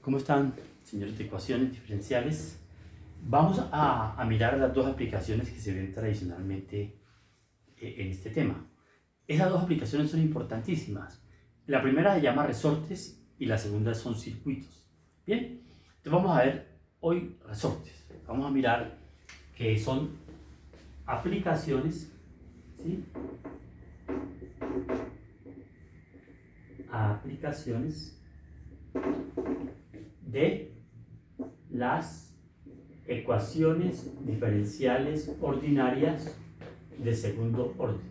¿Cómo están, señores de ecuaciones diferenciales? Vamos a mirar las dos aplicaciones que se ven tradicionalmente en este tema. Esas dos aplicaciones son importantísimas. La primera se llama resortes y la segunda son circuitos. Bien, entonces vamos a ver hoy resortes. Vamos a mirar que son aplicaciones, ¿sí? Aplicaciones de las ecuaciones diferenciales ordinarias de segundo orden.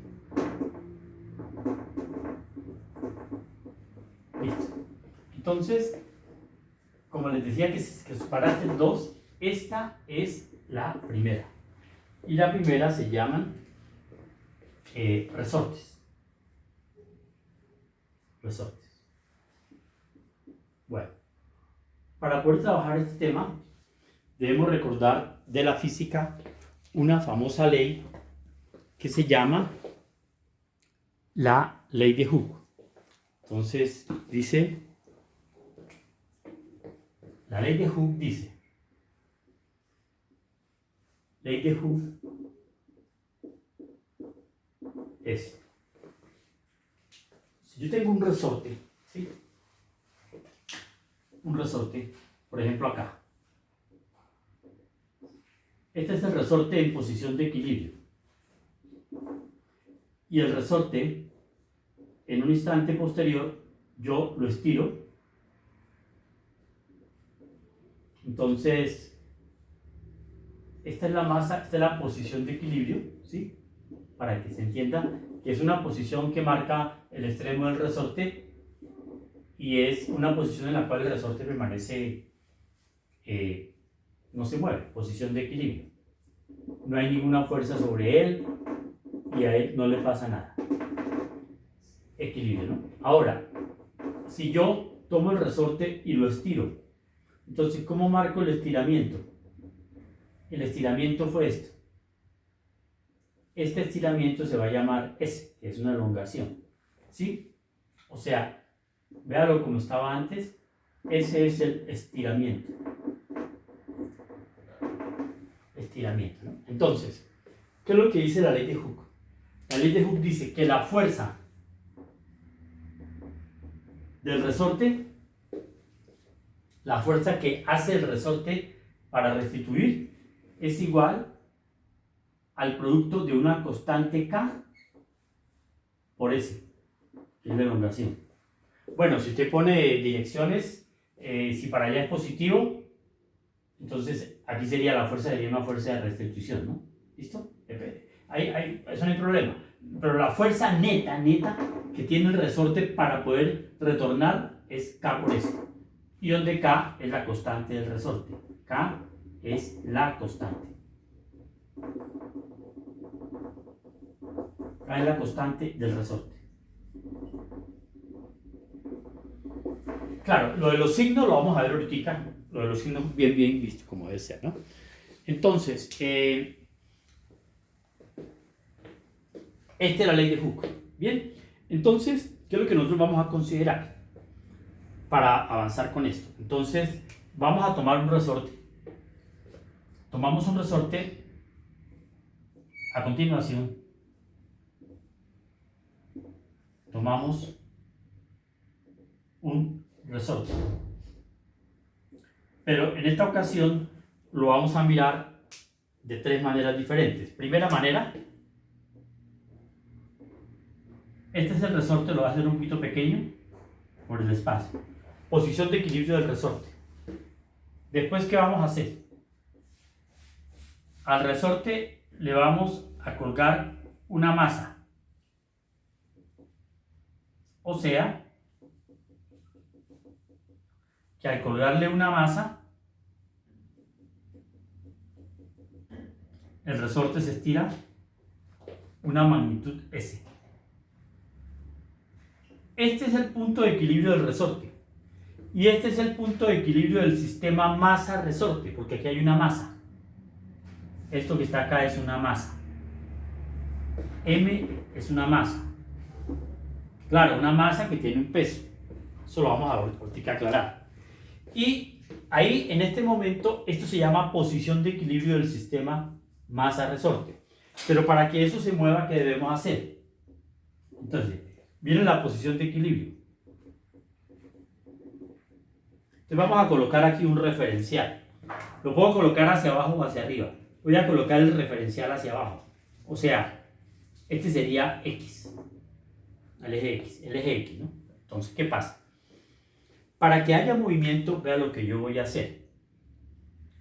Listo. Entonces, como les decía que separasen dos, esta es la primera. Y la primera se llaman resortes. Resortes. Bueno, para poder trabajar este tema, debemos recordar de la física una famosa ley que se llama la ley de Hooke. Entonces dice, la ley de Hooke dice, ley de Hooke es, si yo tengo un resorte, ¿sí? Un resorte, por ejemplo acá. Este es el resorte en posición de equilibrio. Y el resorte, en un instante posterior, yo lo estiro. Entonces, esta es la masa, esta es la posición de equilibrio, ¿sí? Para que se entienda que es una posición que marca el extremo del resorte y es una posición en la cual el resorte permanece, no se mueve, posición de equilibrio. No hay ninguna fuerza sobre él y a él no le pasa nada. Equilibrio, ¿no? Ahora, si yo tomo el resorte y lo estiro, entonces, ¿cómo marco el estiramiento? El estiramiento fue esto. Este estiramiento se va a llamar S, que es una elongación, ¿sí? O sea, véalo como estaba antes, ese es el estiramiento. Estiramiento, ¿no? Entonces, ¿qué es lo que dice la ley de Hooke? La ley de Hooke dice que la fuerza del resorte, la fuerza que hace el resorte para restituir, es igual al producto de una constante K por S, que es la elongación. Bueno, si usted pone direcciones, si para allá es positivo, entonces aquí sería la fuerza, sería una fuerza de restitución, ¿no? ¿Listo? Eso no hay problema. Pero la fuerza neta que tiene el resorte para poder retornar es K por S. Y donde K es la constante del resorte. K es la constante. K es la constante del resorte. Claro, lo de los signos lo vamos a ver ahorita. Lo de los signos bien visto como debe ser, ¿no? Entonces, esta es la ley de Hooke. Bien, entonces, ¿qué es lo que nosotros vamos a considerar para avanzar con esto? Entonces, vamos a tomar un resorte. Tomamos un resorte a continuación. Tomamos un resorte. Pero en esta ocasión lo vamos a mirar de tres maneras diferentes. Primera manera, este es el resorte, lo voy a hacer un poquito pequeño por el espacio. Posición de equilibrio del resorte. Después, ¿qué vamos a hacer? Al resorte le vamos a colgar una masa. O sea, que al colgarle una masa, el resorte se estira una magnitud S. Este es el punto de equilibrio del resorte. Y este es el punto de equilibrio del sistema masa-resorte, porque aquí hay una masa. Esto que está acá es una masa. M es una masa. Claro, una masa que tiene un peso. Eso lo vamos a aclarar. Y ahí, en este momento, esto se llama posición de equilibrio del sistema masa-resorte. Pero para que eso se mueva, ¿qué debemos hacer? Entonces, miren la posición de equilibrio. Entonces vamos a colocar aquí un referencial. Lo puedo colocar hacia abajo o hacia arriba. Voy a colocar el referencial hacia abajo. O sea, este sería X. El eje X, ¿no? Entonces, ¿qué pasa? Para que haya movimiento, vea lo que yo voy a hacer.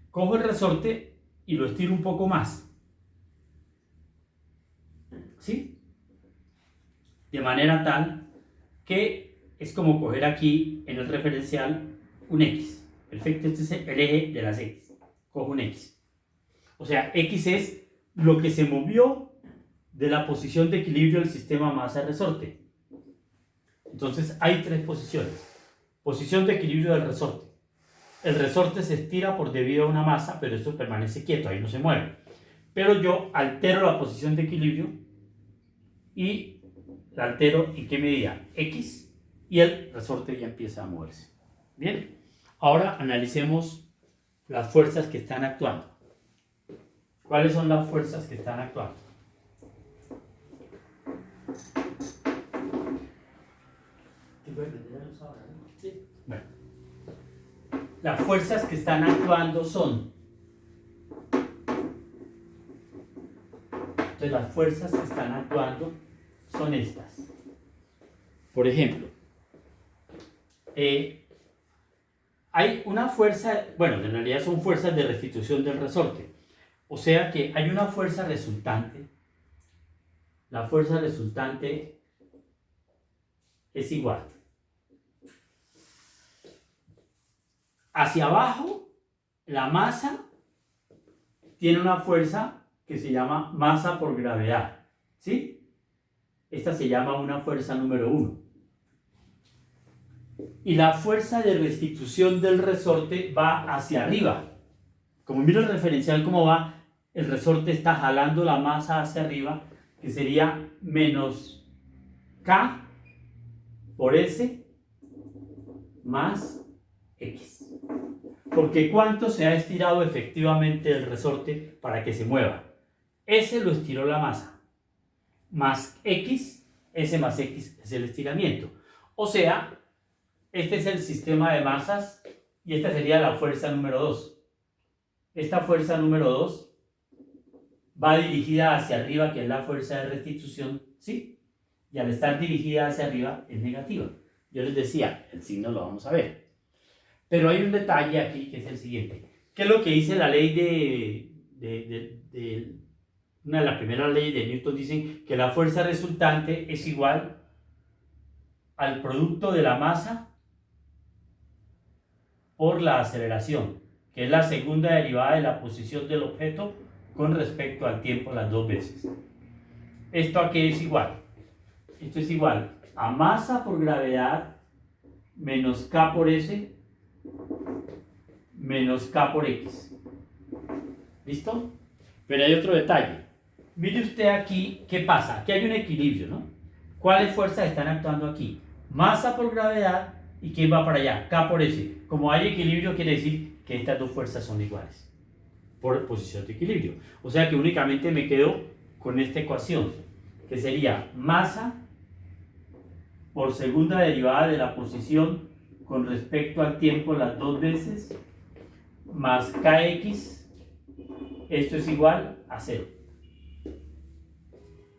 Cojo el resorte y lo estiro un poco más. ¿Sí? De manera tal que es como coger aquí en el referencial un X. Perfecto, este es el eje de las X. Cojo un X. O sea, X es lo que se movió de la posición de equilibrio del sistema masa-resorte. Entonces hay tres posiciones. Posición de equilibrio del resorte. El resorte se estira por debido a una masa, pero esto permanece quieto, ahí no se mueve. Pero yo altero la posición de equilibrio y la altero en qué medida, X, y el resorte ya empieza a moverse. Bien, ahora analicemos las fuerzas que están actuando. ¿Cuáles son las fuerzas que están actuando? Bueno, las fuerzas que están actuando son, entonces las fuerzas que están actuando son estas. Por ejemplo, hay una fuerza, bueno, en realidad son fuerzas de restitución del resorte. O sea que hay una fuerza resultante. La fuerza resultante es igual. Hacia abajo, la masa tiene una fuerza que se llama masa por gravedad. ¿Sí? Esta se llama una fuerza número 1. Y la fuerza de restitución del resorte va hacia arriba. Como mira el referencial cómo va, el resorte está jalando la masa hacia arriba, que sería menos K por S más X. Porque ¿cuánto se ha estirado efectivamente el resorte para que se mueva? S lo estiró la masa, más X, S más X es el estiramiento. O sea, este es el sistema de masas y esta sería la fuerza número 2. Esta fuerza número 2 va dirigida hacia arriba, que es la fuerza de restitución, ¿sí? Y al estar dirigida hacia arriba es negativa. Yo les decía, el signo lo vamos a ver. Pero hay un detalle aquí que es el siguiente. ¿Qué es lo que dice la ley una de las primeras leyes de Newton? Dicen que la fuerza resultante es igual al producto de la masa por la aceleración, que es la segunda derivada de la posición del objeto con respecto al tiempo las dos veces. ¿Esto a qué es igual? Esto es igual a masa por gravedad menos K por S menos K por X. ¿Listo? Pero hay otro detalle. Mire usted aquí qué pasa. Aquí hay un equilibrio, ¿no? ¿Cuáles fuerzas están actuando aquí? Masa por gravedad y ¿quién va para allá? K por S. Como hay equilibrio, quiere decir que estas dos fuerzas son iguales por posición de equilibrio. O sea que únicamente me quedo con esta ecuación, que sería masa por segunda derivada de la posición con respecto al tiempo las dos veces, más kx, esto es igual a 0.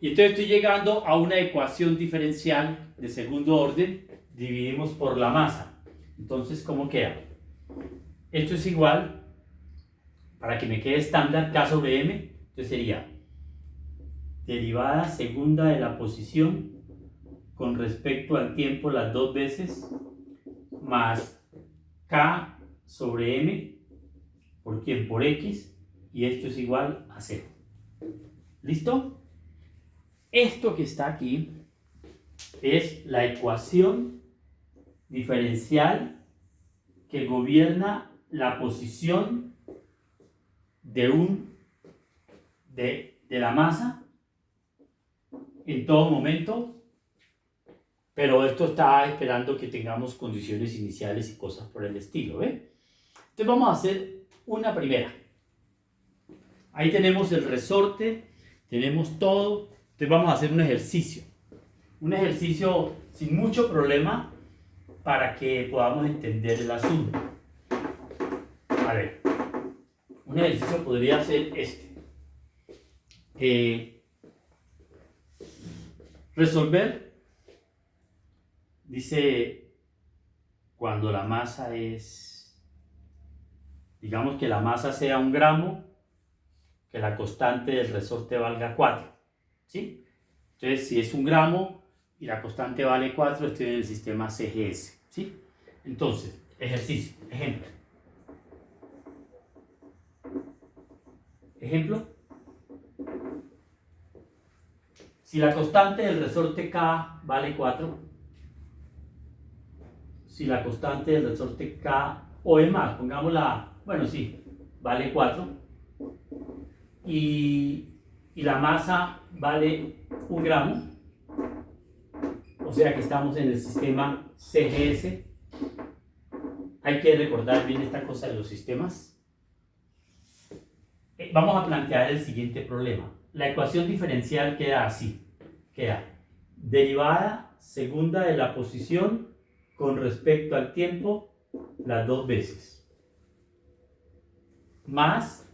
Y entonces estoy llegando a una ecuación diferencial de segundo orden, dividimos por la masa. Entonces, ¿cómo queda? Esto es igual, para que me quede estándar, K sobre M, entonces sería derivada segunda de la posición con respecto al tiempo las dos veces, más K sobre M, ¿por quién? Por X, y esto es igual a 0. ¿Listo? Esto que está aquí es la ecuación diferencial que gobierna la posición de la masa en todo momento, Pero esto está esperando que tengamos condiciones iniciales y cosas por el estilo, ¿ve? Entonces vamos a hacer una primera. Ahí tenemos el resorte, tenemos todo. Entonces vamos a hacer un ejercicio. Un ejercicio sin mucho problema para que podamos entender el asunto. A ver, un ejercicio podría ser este. Resolver, dice, cuando la masa es, digamos que la masa sea 1 gramo, que la constante del resorte valga 4, ¿sí? Entonces, si es 1 gramo y la constante vale 4, estoy en el sistema CGS, ¿sí? Entonces, ejercicio, ejemplo. Ejemplo. Si la constante del resorte K vale 4, si la constante del resorte K, o es más, pongámosla, bueno, sí, vale 4, y la masa vale 1 gramo, o sea que estamos en el sistema CGS. Hay que recordar bien esta cosa de los sistemas. Vamos a plantear el siguiente problema. La ecuación diferencial queda así. Queda derivada segunda de la posición con respecto al tiempo las 2 veces. Más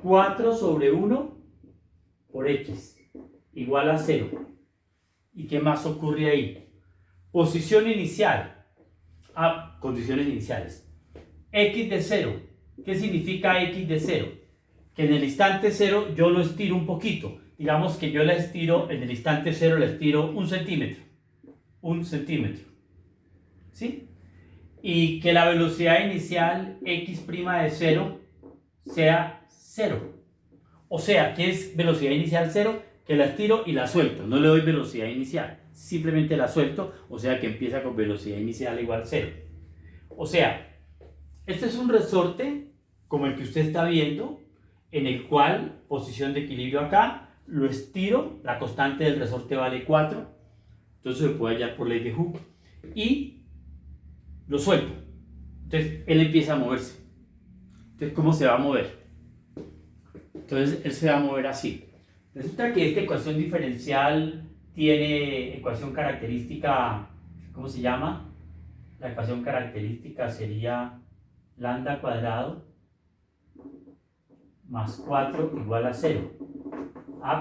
4 sobre 1 por x igual a 0. ¿Y qué más ocurre ahí? Posición inicial. Condiciones iniciales. X de 0. ¿Qué significa x de 0? Que en el instante 0 yo lo estiro un poquito. Digamos que yo la estiro, en el instante 0 la estiro 1 centímetro. 1 centímetro. ¿Sí? Y que la velocidad inicial x' de 0 sea 0. O sea, ¿qué es velocidad inicial 0? Que la estiro y la suelto. No le doy velocidad inicial. Simplemente la suelto. O sea que empieza con velocidad inicial igual 0. O sea, este es un resorte como el que usted está viendo, en el cual, posición de equilibrio acá, lo estiro, la constante del resorte vale 4, entonces se puede hallar por ley de Hooke, y lo suelto. Entonces él empieza a moverse. Entonces, ¿cómo se va a mover? Entonces él se va a mover así. Resulta que esta ecuación diferencial tiene ecuación característica, ¿cómo se llama? La ecuación característica sería lambda cuadrado más 4 igual a 0.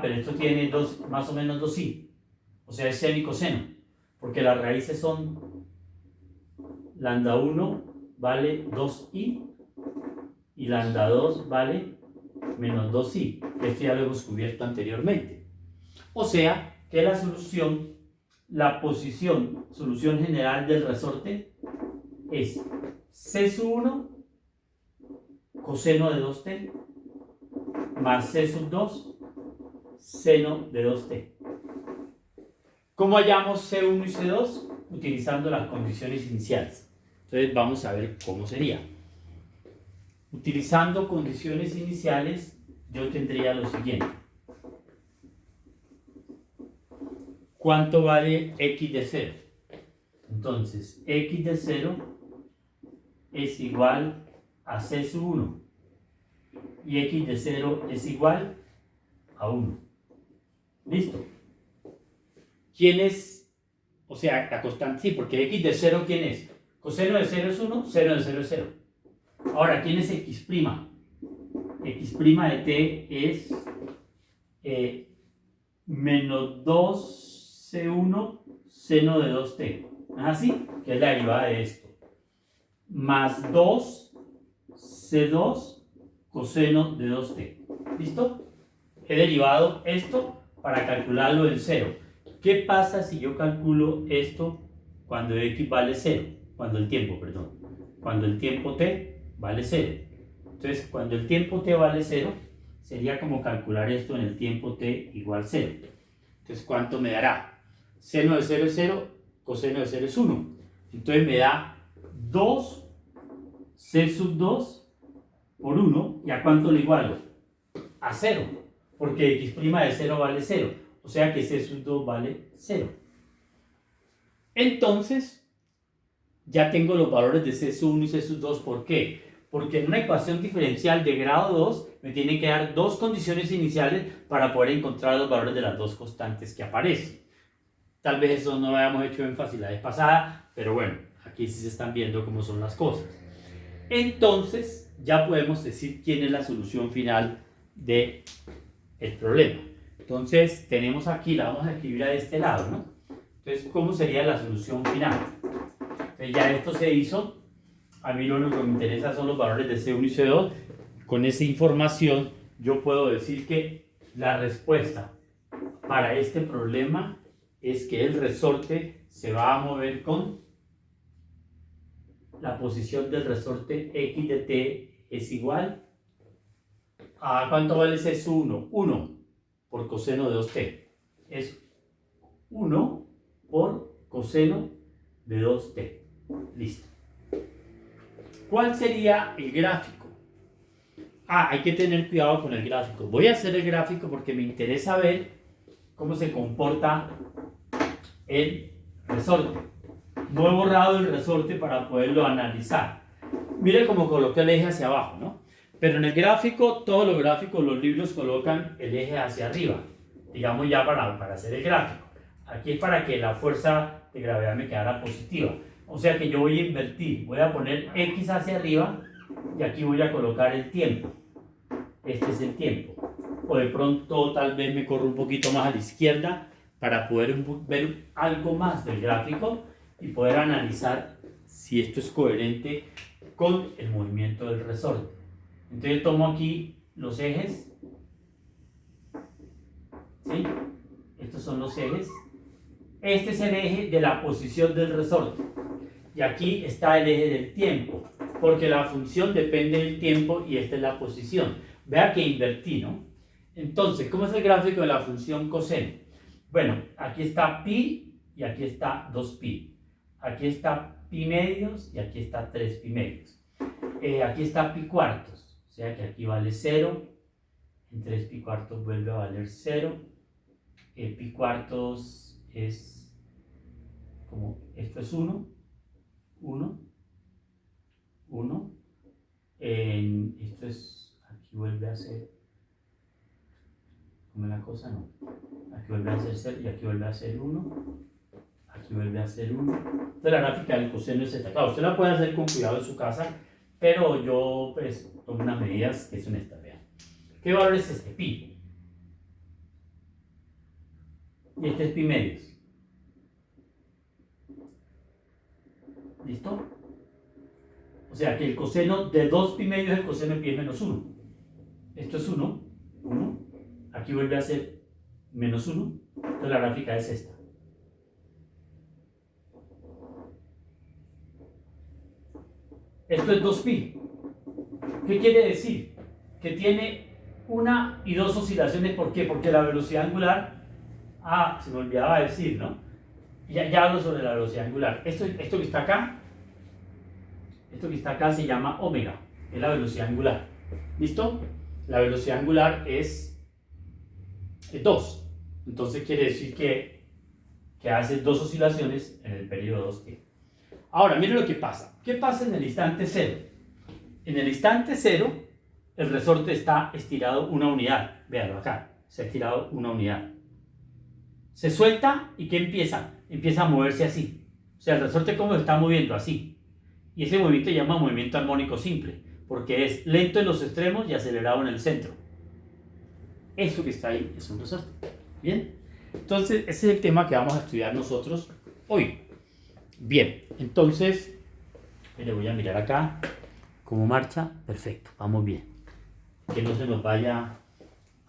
Pero esto tiene más o menos 2i. O sea, es seno y coseno. Porque las raíces son lambda 1 vale 2i y lambda 2 vale menos 2i. Esto ya lo hemos cubierto anteriormente. O sea, que la solución, solución general del resorte es c sub 1 coseno de 2t más c sub 2 seno de 2t. ¿Cómo hallamos C1 y C2? Utilizando las condiciones iniciales. Entonces vamos a ver cómo sería. Utilizando condiciones iniciales, yo tendría lo siguiente. ¿Cuánto vale x de 0? Entonces, x de 0 es igual a c sub 1. Y x de 0 es igual a 1. ¿Listo? ¿Quién es? O sea, la constante, sí, porque x de 0, ¿quién es? Coseno de 0 es 1, seno de 0 es 0. Ahora, ¿quién es x'? X' de t es menos 2c1 seno de 2t. ¿Es así? Que es la derivada de esto. Más 2c2 coseno de 2t. ¿Listo? He derivado esto para calcularlo en 0. ¿Qué pasa si yo calculo esto cuando x vale 0? Cuando el tiempo t vale 0. Entonces, cuando el tiempo t vale 0, sería como calcular esto en el tiempo t igual 0. Entonces, ¿cuánto me dará? Seno de 0 es 0, coseno de 0 es 1. Entonces me da 2 c sub 2 por 1. ¿Y a cuánto le igualo? A 0, porque x' de 0 vale 0. O sea que c sub 2 vale 0. Entonces, ya tengo los valores de C sub 1 y C sub 2. ¿Por qué? Porque en una ecuación diferencial de grado 2 me tienen que dar dos condiciones iniciales para poder encontrar los valores de las dos constantes que aparecen. Tal vez eso no lo habíamos hecho énfasis la vez pasada, pero bueno, aquí sí se están viendo cómo son las cosas. Entonces, ya podemos decir quién es la solución final del problema. Entonces, tenemos aquí, la vamos a escribir a este lado, ¿no? Entonces, ¿cómo sería la solución final? Entonces, ya esto se hizo. A mí lo único que me interesa son los valores de C1 y C2. Con esa información, yo puedo decir que la respuesta para este problema es que el resorte se va a mover con la posición del resorte x de t es igual a ¿cuánto vale C sub 1? 1 por coseno de 2t. Es 1 por coseno de 2t. Listo. ¿Cuál sería el gráfico? Hay que tener cuidado con el gráfico. Voy a hacer el gráfico porque me interesa ver cómo se comporta el resorte. No he borrado el resorte para poderlo analizar. Mire cómo coloqué el eje hacia abajo, ¿no? Pero en el gráfico, todos los gráficos, los libros colocan el eje hacia arriba. Digamos ya para hacer el gráfico. Aquí es para que la fuerza de gravedad me quedara positiva. O sea que yo voy a invertir. Voy a poner X hacia arriba y aquí voy a colocar el tiempo. Este es el tiempo. O de pronto tal vez me corro un poquito más a la izquierda para poder ver algo más del gráfico y poder analizar si esto es coherente con el movimiento del resorte. Entonces tomo aquí los ejes, ¿sí? Estos son los ejes. Este es el eje de la posición del resorte. Y aquí está el eje del tiempo, porque la función depende del tiempo y esta es la posición. Vea que invertí, ¿no? Entonces, ¿cómo es el gráfico de la función coseno? Bueno, aquí está pi y aquí está 2pi. Aquí está pi medios y aquí está 3 pi medios. Aquí está pi cuartos, o sea que aquí vale 0. En 3 pi cuartos vuelve a valer 0. Pi cuartos es como, esto es 1, 1, 1. Esto es, aquí vuelve a ser, como la cosa, no. Aquí vuelve a ser 0 y aquí vuelve a ser 1. Aquí vuelve a ser 1. Entonces la gráfica del coseno es esta. Claro, usted la puede hacer con cuidado en su casa, pero yo pues tomo unas medidas que son estas. Vean. ¿Qué valor es este? Pi. Y este es pi medios. ¿Listo? O sea que el coseno de 2 pi medios es el coseno de pi es menos 1. Esto es 1. 1. Aquí vuelve a ser menos 1. Entonces la gráfica es esta. Esto es 2pi. ¿Qué quiere decir? Que tiene una y dos oscilaciones. ¿Por qué? Porque la velocidad angular, se me olvidaba decir, ¿no? Ya hablo sobre la velocidad angular. Esto que está acá se llama omega, es la velocidad angular. ¿Listo? La velocidad angular es 2. Entonces quiere decir que hace dos oscilaciones en el periodo 2t. Ahora, miren lo que pasa. ¿Qué pasa en el instante 0? En el instante 0, el resorte está estirado una unidad. Véanlo acá, se ha estirado una unidad. Se suelta y ¿qué empieza? Empieza a moverse así. O sea, el resorte como se está moviendo así. Y ese movimiento se llama movimiento armónico simple, porque es lento en los extremos y acelerado en el centro. Eso que está ahí es un resorte. ¿Bien? Entonces, ese es el tema que vamos a estudiar nosotros hoy. Bien, entonces, le voy a mirar acá cómo marcha. Perfecto, vamos bien. Que no se nos vaya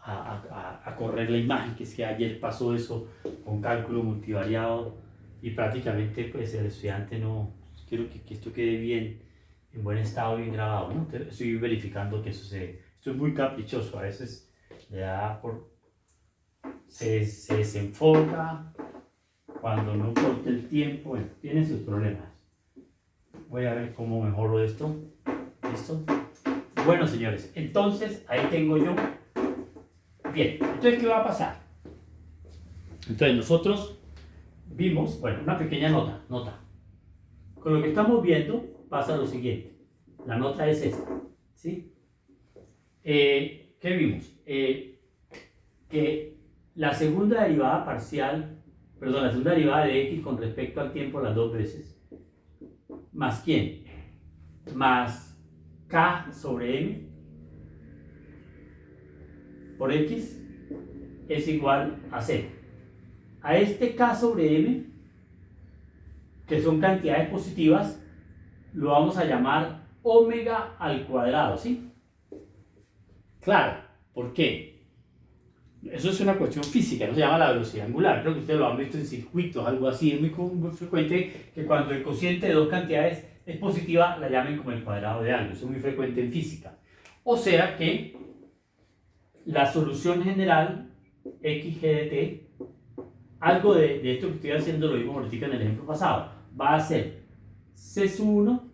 a correr la imagen, que es que ayer pasó eso con cálculo multivariado y prácticamente pues el estudiante no, quiero que esto quede bien, en buen estado, bien grabado, ¿no? Estoy verificando que eso esto es muy caprichoso, a veces le da se desenfoca, cuando no corta el tiempo, bueno, tiene sus problemas. Voy a ver cómo mejoro esto. ¿Listo? Bueno, señores, entonces ahí tengo yo. Bien, entonces, ¿qué va a pasar? Entonces, nosotros vimos, bueno, una pequeña nota. Con lo que estamos viendo pasa lo siguiente. La nota es esta, ¿sí? ¿Qué vimos? Que la segunda derivada parcial, perdón, la segunda derivada de x con respecto al tiempo las dos veces, más ¿quién? Más k sobre m por x es igual a 0. A este k sobre m, que son cantidades positivas, lo vamos a llamar omega al cuadrado, ¿sí? Claro, ¿por qué? Eso es una cuestión física, no se llama la velocidad angular. Creo que ustedes lo han visto en circuitos, algo así. Es muy frecuente que cuando el cociente de dos cantidades es positiva, la llamen como el cuadrado de algo. Eso es muy frecuente en física. O sea que la solución general, xg de t, algo de esto que estoy haciendo lo vimos ahorita en el ejemplo pasado, va a ser c sub 1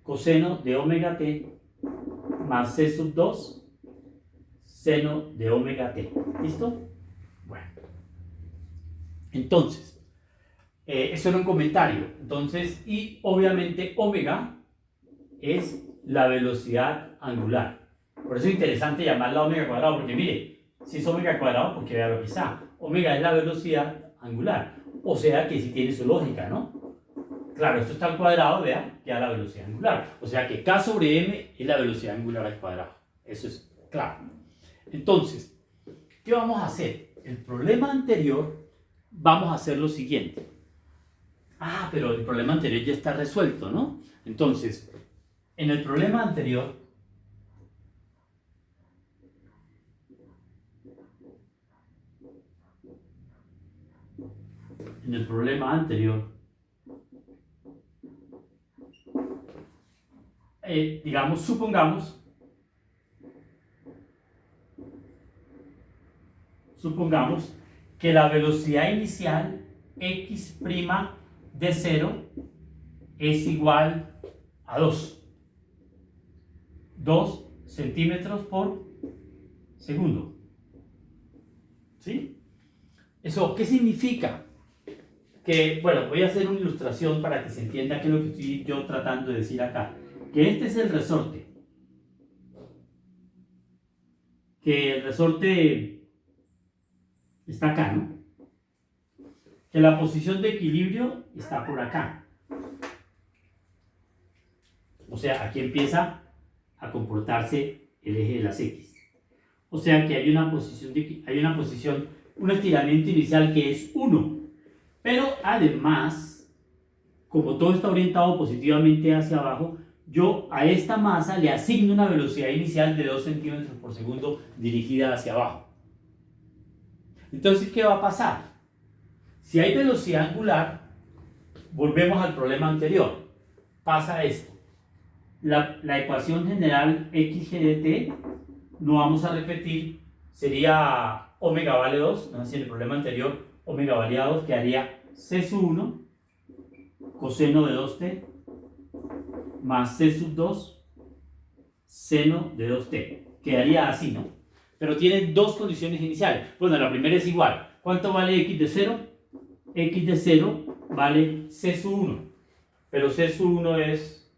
coseno de omega t más c sub 2 seno de omega t. ¿Listo? Bueno. Entonces, eso era un comentario. Entonces, y obviamente omega es la velocidad angular. Por eso es interesante llamarla omega cuadrado, porque mire, si es omega cuadrado, porque vea lo que está. Omega es la velocidad angular. O sea que sí tiene su lógica, ¿no? Claro, esto está al cuadrado, vea, ya la velocidad angular. O sea que k sobre m es la velocidad angular al cuadrado. Eso es claro. Entonces, ¿qué vamos a hacer? El problema anterior, vamos a hacer lo siguiente. Pero el problema anterior ya está resuelto, ¿no? Entonces, en el problema anterior, digamos, supongamos que la velocidad inicial x' de 0 es igual a 2 centímetros por segundo. ¿Sí? ¿Eso qué significa? Que, bueno, voy a hacer una ilustración para que se entienda qué es lo que estoy yo tratando de decir acá. Que este es el resorte. Que el resorte está acá, ¿no? Que la posición de equilibrio está por acá. O sea, aquí empieza a comportarse el eje de las X. O sea que hay una posición, un estiramiento inicial que es 1. Pero además, como todo está orientado positivamente hacia abajo, yo a esta masa le asigno una velocidad inicial de 2 centímetros por segundo dirigida hacia abajo. Entonces, ¿qué va a pasar? Si hay velocidad angular, volvemos al problema anterior. Pasa esto. La ecuación general xg de t, no vamos a repetir, sería omega vale 2, no sé si en el problema anterior omega valía 2, quedaría c sub 1 coseno de 2t más c sub 2 seno de 2t. Quedaría así, ¿no? Pero tiene dos condiciones iniciales. Bueno, la primera es igual. ¿Cuánto vale x de 0? X de 0 vale c sub 1. Pero c sub 1 es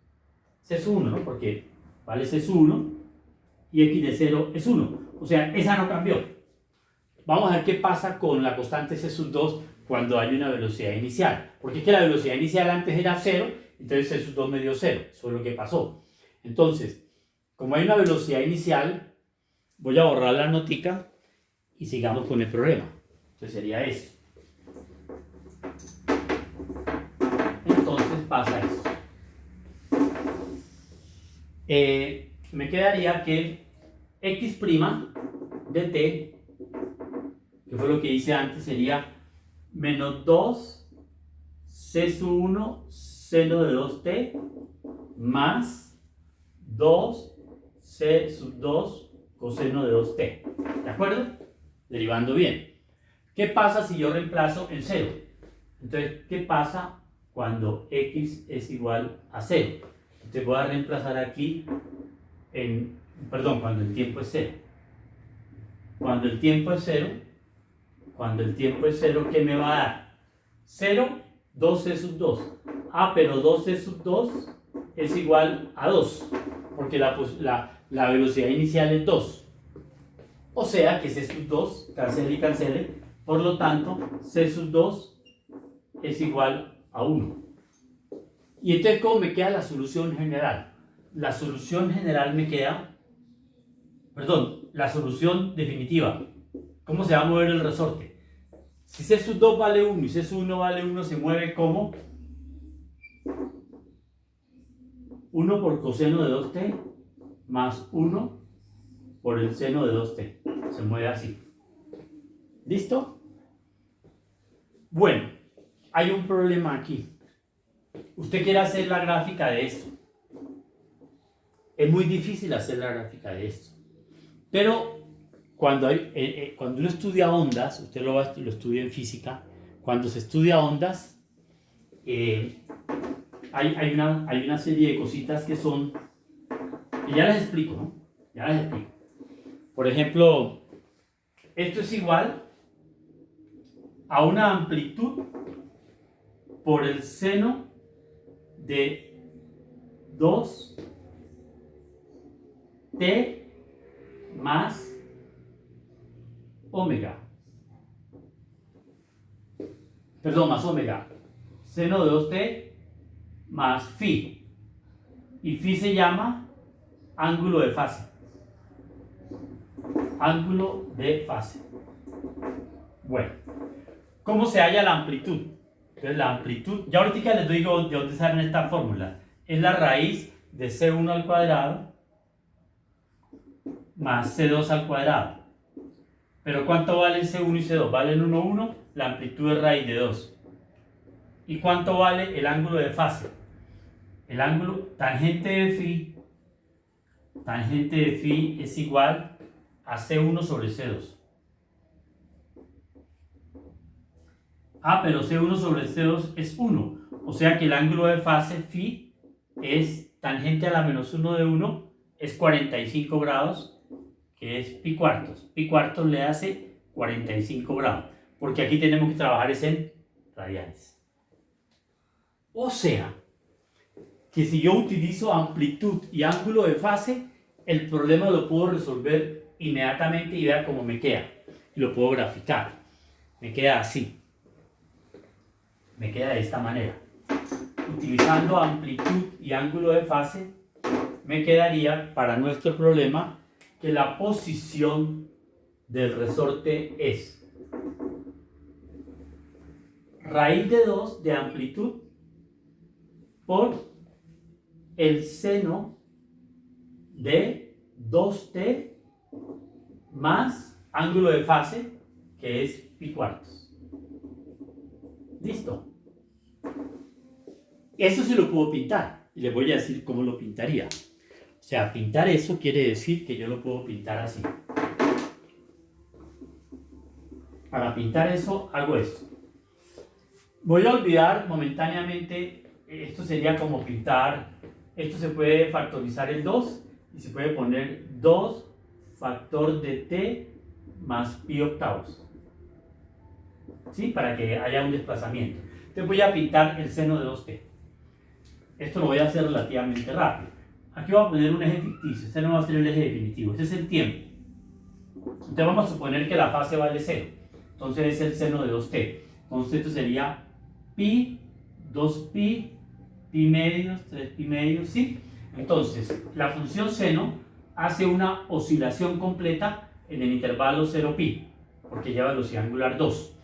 c sub 1, ¿no? Porque vale c sub 1 y x de 0 es 1. O sea, esa no cambió. Vamos a ver qué pasa con la constante c sub 2 cuando hay una velocidad inicial. Porque es que la velocidad inicial antes era 0, entonces c sub 2 me dio 0. Eso es lo que pasó. Entonces, como hay una velocidad inicial, voy a borrar la notica y sigamos con el problema. Entonces sería eso. Entonces pasa eso. Me quedaría que x' de t, que fue lo que hice antes, sería menos 2 c sub 1 seno de 2t más 2 c sub 2 coseno de 2t. ¿De acuerdo? Derivando bien. ¿Qué pasa si yo reemplazo el 0? Entonces, ¿qué pasa cuando x es igual a 0? Entonces voy a reemplazar aquí cuando el tiempo es 0. Cuando el tiempo es 0, ¿qué me va a dar? 0, 2c sub 2. Ah, pero 2c sub 2 es igual a 2, porque la velocidad inicial es 2. O sea que c sub 2 cancele y cancele, por lo tanto c sub 2 es igual a 1. Y entonces, ¿cómo me queda la solución general? La solución general me queda, la solución definitiva. ¿Cómo se va a mover el resorte? Si c sub 2 vale 1 y c sub 1 vale 1, se mueve como 1 por coseno de 2t más 1 por el seno de 2t. Se mueve así. ¿Listo? Bueno, hay un problema aquí. Usted quiere hacer la gráfica de esto. Es muy difícil hacer la gráfica de esto. Pero cuando uno estudia ondas, usted lo estudia en física, cuando se estudia ondas, hay una serie de cositas que son, que ya les explico, ¿no? Ya les explico. Por ejemplo, esto es igual a una amplitud por el seno de 2t más omega. Perdón, más omega. Seno de 2t más phi. Y phi se llama ángulo de fase. Ángulo de fase. Bueno, ¿cómo se halla la amplitud? Entonces la amplitud, ya ahorita les digo de dónde salen esta fórmula. Es la raíz de C1 al cuadrado más C2 al cuadrado. Pero ¿cuánto valen C1 y C2? Valen 1, 1, la amplitud es raíz de 2. ¿Y cuánto vale el ángulo de fase? El ángulo tangente de phi es igual a C1 sobre C2. Ah, pero C1 sobre C2 es 1. O sea que el ángulo de fase phi es tangente a la menos 1 de 1, es 45 grados, que es pi cuartos. Pi cuartos le hace 45 grados. Porque aquí tenemos que trabajar es en radianes. O sea, que si yo utilizo amplitud y ángulo de fase, el problema lo puedo resolver inmediatamente y vea cómo me queda. Y lo puedo graficar. Me queda así. Me queda de esta manera. Utilizando amplitud y ángulo de fase, me quedaría para nuestro problema que la posición del resorte es raíz de 2 de amplitud por el seno de 2t más ángulo de fase, que es pi cuartos. ¿Listo? Eso sí lo puedo pintar. Y les voy a decir cómo lo pintaría. O sea, pintar eso quiere decir que yo lo puedo pintar así. Para pintar eso, hago esto. Voy a olvidar momentáneamente, esto sería como pintar, esto se puede factorizar el 2 y se puede poner 2 factor de t más pi octavos. ¿Sí? Para que haya un desplazamiento. Entonces voy a pintar el seno de 2t. Esto lo voy a hacer relativamente rápido. Aquí voy a poner un eje ficticio. Este no va a ser el eje definitivo. Este es el tiempo. Entonces vamos a suponer que la fase vale 0. Entonces es el seno de 2t. Entonces esto sería pi, 2pi, pi medios, 3pi medios, ¿sí? Entonces la función seno hace una oscilación completa en el intervalo 0pi, porque lleva velocidad angular 2.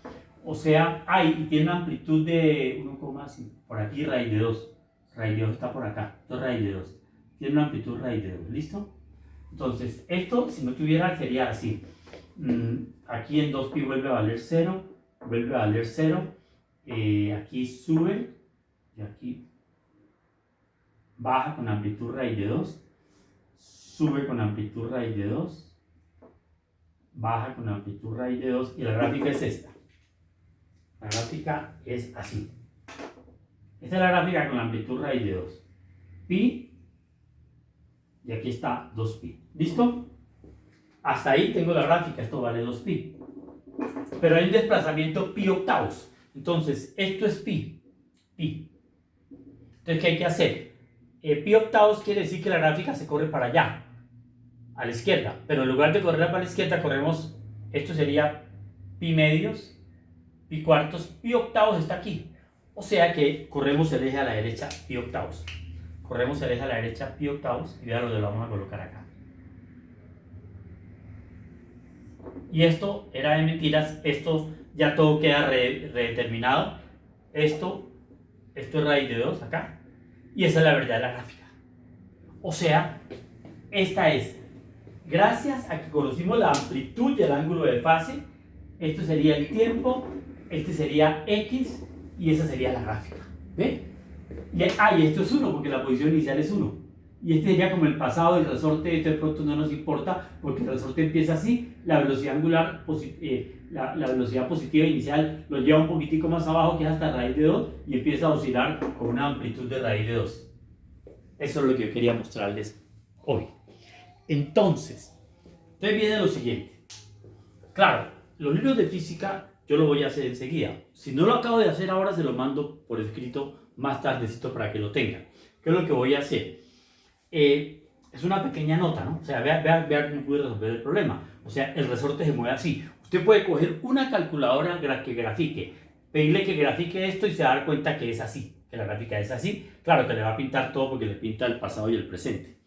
O sea, y tiene una amplitud de 1,5. Por aquí raíz de 2. Raíz de 2 está por acá. Esto es raíz de 2. Tiene una amplitud raíz de 2. ¿Listo? Entonces, esto, si no tuviera, sería así. Aquí en 2pi vuelve a valer 0. Vuelve a valer 0. Aquí sube. Y aquí baja con amplitud raíz de 2. Sube con amplitud raíz de 2. Baja con amplitud raíz de 2. Y la gráfica es esta. La gráfica es así. Esta es la gráfica con la amplitud raíz de 2. Pi. Y aquí está 2pi. ¿Listo? Hasta ahí tengo la gráfica. Esto vale 2pi. Pero hay un desplazamiento pi octavos. Entonces, esto es pi. Pi. Entonces, ¿qué hay que hacer? Pi octavos quiere decir que la gráfica se corre para allá, a la izquierda. Pero en lugar de correr para la izquierda, corremos, esto sería pi medios, pi cuartos, pi octavos está aquí. O sea que corremos el eje a la derecha, pi octavos. Corremos el eje a la derecha, pi octavos, y vean lo que lo vamos a colocar acá. Y esto era de mentiras, esto ya todo queda redeterminado. Esto es raíz de 2 acá. Y esa es la verdad de la gráfica. O sea, esta es, gracias a que conocimos la amplitud del ángulo de fase, esto sería el tiempo, este sería X y esa sería la gráfica. ¿Ve? Y esto es 1 porque la posición inicial es 1. Y este sería como el pasado del resorte, esto de pronto no nos importa porque el resorte empieza así, la velocidad angular, la velocidad positiva inicial lo lleva un poquitico más abajo que es hasta raíz de 2 y empieza a oscilar con una amplitud de raíz de 2. Eso es lo que yo quería mostrarles hoy. Entonces viene lo siguiente. Claro, los libros de física yo lo voy a hacer enseguida. Si no lo acabo de hacer ahora, se lo mando por escrito más tardecito para que lo tengan. ¿Qué es lo que voy a hacer? Es una pequeña nota, ¿no? O sea, vea cómo pude resolver el problema. O sea, el resorte se mueve así. Usted puede coger una calculadora que grafique, pedirle que grafique esto y se va a dar cuenta que es así, que la gráfica es así. Claro que le va a pintar todo porque le pinta el pasado y el presente,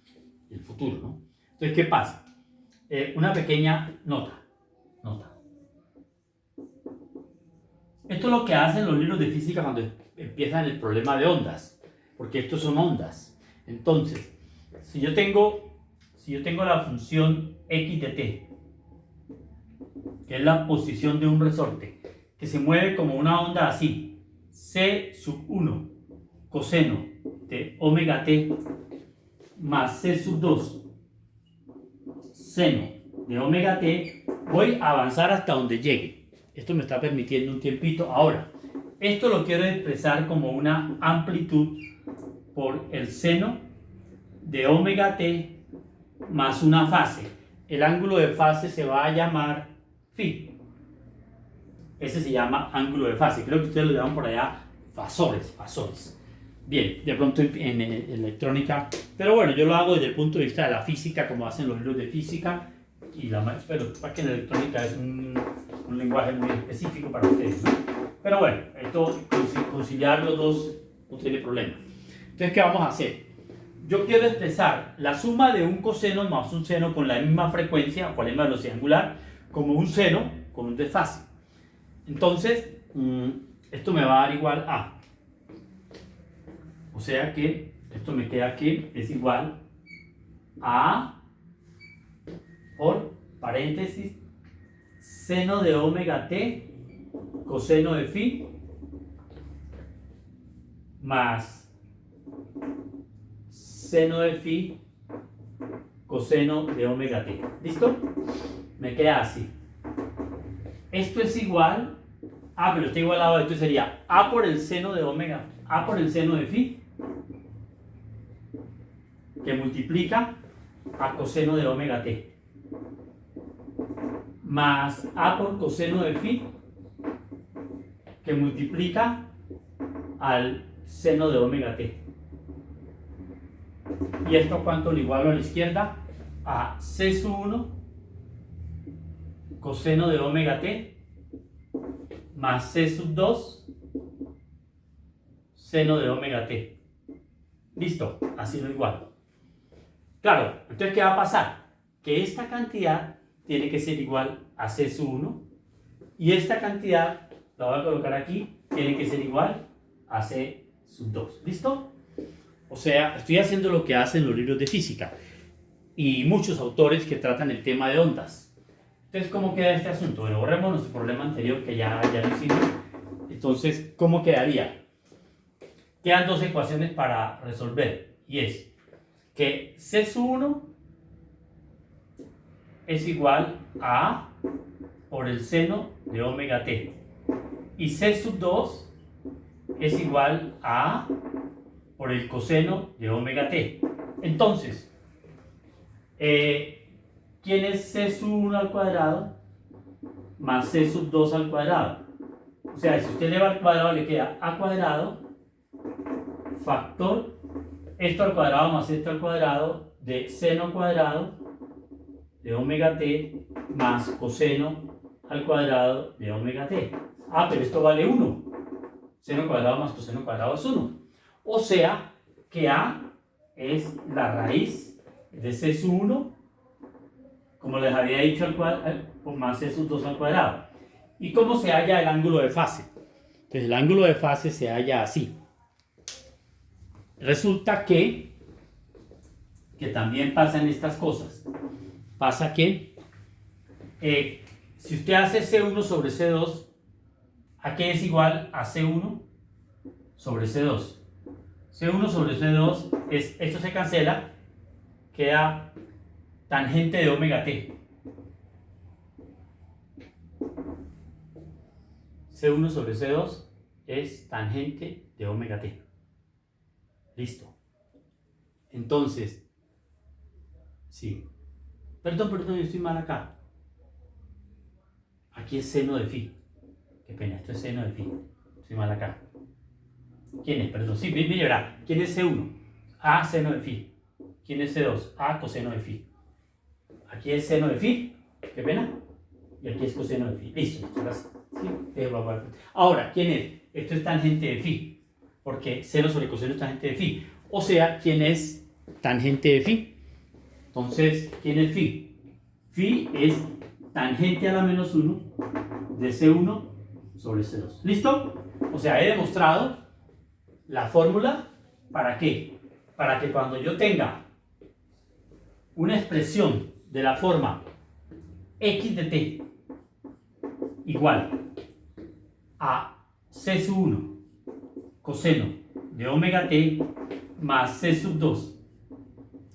el futuro, ¿no? Entonces, ¿qué pasa? Una pequeña nota. Esto es lo que hacen los libros de física cuando empiezan el problema de ondas, porque estos son ondas. Entonces, si yo tengo la función x de t, que es la posición de un resorte, que se mueve como una onda así, c sub 1 coseno de omega t más c sub 2 seno de omega t, voy a avanzar hasta donde llegue. Esto me está permitiendo un tiempito. Ahora, esto lo quiero expresar como una amplitud por el seno de omega t más una fase. El ángulo de fase se va a llamar phi. Ese se llama ángulo de fase. Creo que ustedes lo llaman por allá fasores. Bien, de pronto en electrónica. Pero bueno, yo lo hago desde el punto de vista de la física, como hacen los libros de física. Pero para que en electrónica es un lenguaje muy específico para ustedes, ¿no? Pero bueno, esto, conciliar los dos no tiene problema. Entonces, ¿qué vamos a hacer? Yo quiero expresar la suma de un coseno más un seno con la misma frecuencia o con la misma velocidad angular como un seno con un desfase. Entonces, esto me va a dar igual a. O sea que esto me queda que es igual a por paréntesis seno de omega t coseno de phi más seno de phi coseno de omega t. ¿Listo? Me queda así. Esto es igual a, pero está igualado a esto, sería a por el seno de omega, a por el seno de phi, que multiplica a coseno de omega t, más a por coseno de phi, que multiplica al seno de omega t. ¿Y esto cuánto lo igualo a la izquierda? A c sub 1 coseno de omega t más c sub 2 seno de omega t. Listo, así lo igualo. Claro, entonces ¿qué va a pasar? Que esta cantidad tiene que ser igual a c sub 1 y esta cantidad, la voy a colocar aquí, tiene que ser igual a c sub 2. ¿Listo? O sea, estoy haciendo lo que hacen los libros de física y muchos autores que tratan el tema de ondas. Entonces, ¿cómo queda este asunto? Bueno, borremos nuestro problema anterior que ya lo hicimos. Entonces, ¿cómo quedaría? Quedan dos ecuaciones para resolver y es que c sub 1 es igual a A por el seno de omega t y c sub 2 es igual a A por el coseno de omega t. Entonces, ¿quién es c sub 1 al cuadrado más c sub 2 al cuadrado? O sea, si usted eleva al cuadrado le queda a cuadrado factor esto al cuadrado más esto al cuadrado de seno cuadrado de omega t más coseno al cuadrado de omega t. Ah, pero esto vale 1. Seno cuadrado más coseno cuadrado es 1. O sea que a es la raíz de c sub 1, como les había dicho, al cuadrado, más c sub 2 al cuadrado. ¿Y cómo se halla el ángulo de fase? Entonces el ángulo de fase se halla así. Resulta que también pasan estas cosas. Pasa que si usted hace C1 sobre C2, ¿a qué es igual a C1 sobre C2? C1 sobre C2 es, esto se cancela, queda tangente de omega t. C1 sobre C2 es tangente de omega t. Listo. Entonces, sí. Perdón, yo estoy mal acá. Aquí es seno de phi. Qué pena, esto es seno de phi. Estoy mal acá. ¿Quién es? Perdón, sí, mire, verá. ¿Quién es C1? A seno de phi. ¿Quién es C2? A coseno de phi. Aquí es seno de phi. Qué pena. Y aquí es coseno de phi. Listo. ¿Sí? Ahora, ¿quién es? Esto es tangente de phi. Porque seno sobre coseno es tangente de phi. O sea, ¿quién es tangente de phi? Entonces, ¿quién es phi? Phi es tangente a la menos 1 de C1 sobre C2. ¿Listo? O sea, he demostrado la fórmula. ¿Para qué? Para que cuando yo tenga una expresión de la forma x de t igual a c sub 1 coseno de omega t más c sub 2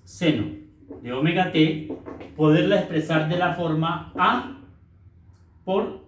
seno de omega t, poderla expresar de la forma a por